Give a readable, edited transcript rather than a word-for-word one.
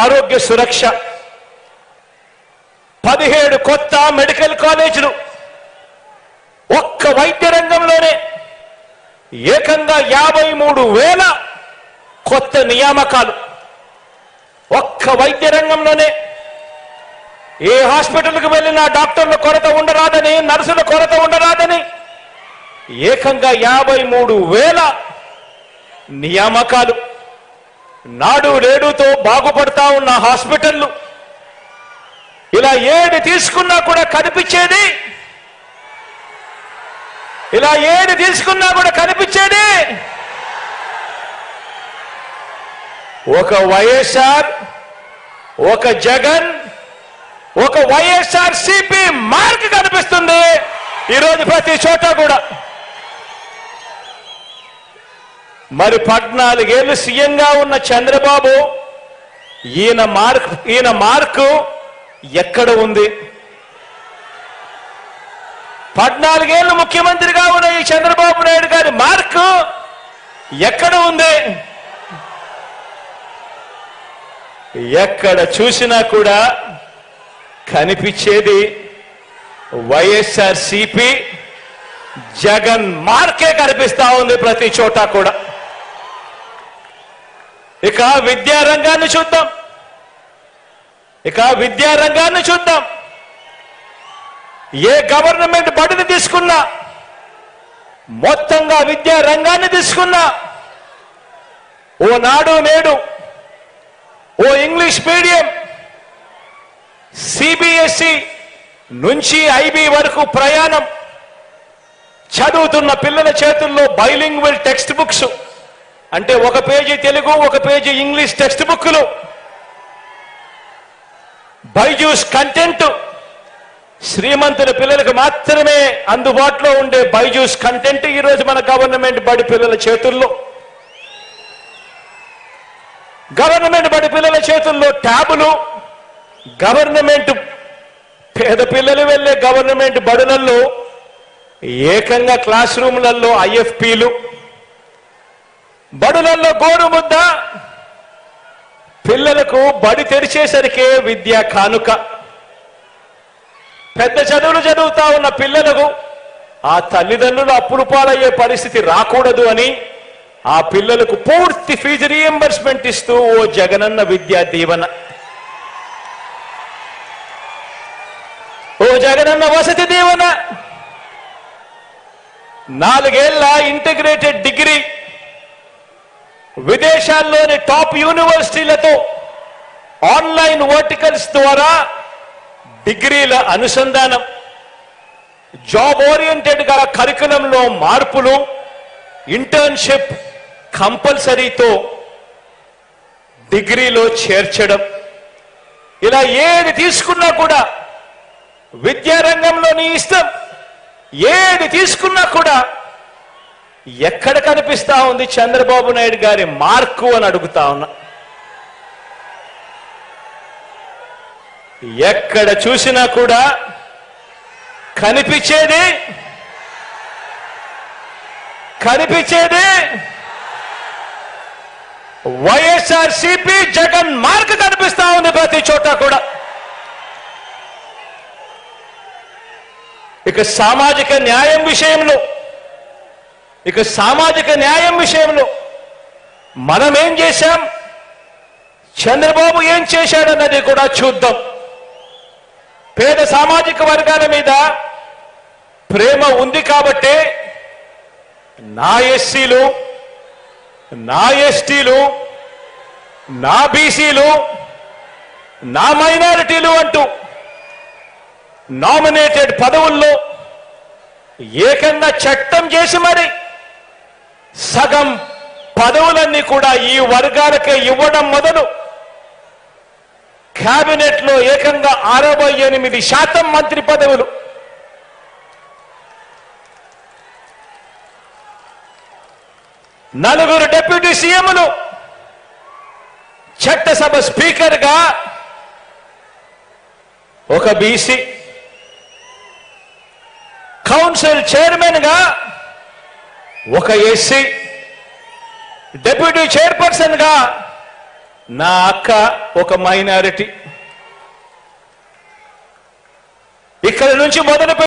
ఆరోగ్య సురక్ష, 17 కొత్త మెడికల్ కాలేజీలు, ఒక్క వైద్య రంగంలోనే ఏకంగా 53,000 కొత్త నియామకాలు. ఒక్క వైద్య రంగంలోనే ఏ హాస్పిటల్కి వెళ్ళినా డాక్టర్ల కొరత ఉండరాదని, నర్సుల కొరత ఉండరాదని ఏకంగా 53,000 నియామకాలు. నాడు నేడుతో బాగుపడతా ఉన్న హాస్పిటళ్లు, ఇలా ఏది తీసుకున్నా కూడా కనిపించేది, ఇలా ఏది తీసుకున్నా కూడా కనిపించేది ఒక వైఎస్ఆర్, ఒక జగన్, ఒక వైఎస్ఆర్ సిపి మార్క్ కనిపిస్తుంది ఈరోజు ప్రతి చోట కూడా. మరి 14 ఏళ్ళు సీఎంగా ఉన్న చంద్రబాబు ఈయన మార్కు ఎక్కడ ఉంది? 14 ఏళ్ళు ముఖ్యమంత్రిగా ఉన్న ఈ చంద్రబాబు నాయుడు గారి మార్కు ఎక్కడ ఉంది? ఎక్కడ చూసినా కూడా కనిపించేది వైఎస్ఆర్ సిపి జగన్ మార్కే కనిపిస్తా ఉంది ప్రతి చోట కూడా. ఇక విద్యారంగాన్ని చూద్దాం. ఏ గవర్నమెంట్ బడిని తీసుకున్నా, మొత్తంగా విద్యా రంగాన్ని తీసుకున్నా, ఓ నాడు నేడు, ఓ ఇంగ్లీష్ మీడియం, సిబిఎస్ఈ నుంచి ఐబీ వరకు ప్రయాణం, చదువుతున్న పిల్లల చేతుల్లో బైలింగ్వల్ టెక్స్ట్ బుక్స్, అంటే ఒక పేజీ తెలుగు, ఒక పేజీ ఇంగ్లీష్ టెక్స్ట్ బుక్లు, బైజూస్ కంటెంట్, శ్రీమంతుల పిల్లలకు మాత్రమే అందుబాటులో ఉండే బైజూస్ కంటెంట్ ఈరోజు మన గవర్నమెంట్ బడి పిల్లల చేతుల్లో. గవర్నమెంట్ బడి పిల్లల చేతుల్లో ట్యాబులు, గవర్నమెంట్ పేద పిల్లలు వెళ్ళే గవర్నమెంట్ బడులలో ఏకంగా క్లాస్ రూమ్లలో ఐఎఫ్పీలు, బడులలో గోరుముద్ద, పిల్లలకు బడి తెరిచేసరికే విద్యా కానుక. పెద్ద చదువులు చదువుతా ఉన్న పిల్లలకు ఆ తల్లిదండ్రులు అప్పులు పాలయ్యే పరిస్థితి రాకూడదు అని ఆ పిల్లలకు పూర్తి ఫీజు రీఎంబర్స్మెంట్ ఇస్తూ ఓ జగనన్న విద్యా దీవెన, ఓ జగనన్న వసతి దీవెన, 4 ఏళ్ల ఇంటిగ్రేటెడ్ డిగ్రీ, విదేశాల్లోని టాప్ యూనివర్సిటీలతో ఆన్లైన్ వర్టికల్స్ ద్వారా డిగ్రీల అనుసంధానం, జాబ్ ఓరియంటెడ్ గా కరికులంలో మార్పులు, ఇంటర్న్షిప్ కంపల్సరీతో డిగ్రీలో చేర్చడం. ఇలా ఏది తీసుకున్నా కూడా విద్యారంగంలో నీ ఇష్టం, ఏది తీసుకున్నా కూడా ఎక్కడ కనిపిస్తా ఉంది చంద్రబాబు నాయుడు గారి మార్కు అని అడుగుతా ఉన్నా. ఎక్కడ చూసినా కూడా కనిపించేది వైఎస్ఆర్ సిపి జగన్ మార్క్ కనిపిస్తా ఉంది ప్రతి చోట కూడా. ఇక సామాజిక న్యాయం విషయంలో మనం ఏం చేశాం, చంద్రబాబు ఏం చేశాడన్నది కూడా చూద్దాం. పేద సామాజిక వర్గాల మీద ప్రేమ ఉంది కాబట్టి నా ఎస్సీలు, నా ఎస్టీలు, నా బీసీలు, నా మైనారిటీలు అంటూ నామినేటెడ్ పదవుల్లో ఏకంగా చట్టం చేసి మరి సగం పదవులన్నీ కూడా ఈ వర్గాలకే ఇవ్వడం మొదలు కేబినెట్ లో ఏకంగా 68% మంత్రి పదవులు, 4 డిప్యూటీ సీఎంలు, చట్టసభ స్పీకర్ గా ఒక బీసీ, కౌన్సిల్ చైర్మన్ గా ఒక ఎస్సీ, డిప్యూటీ చైర్పర్సన్ గా నా అక్క ఒక మైనారిటీ. ఇక్కడ నుంచి మొదలు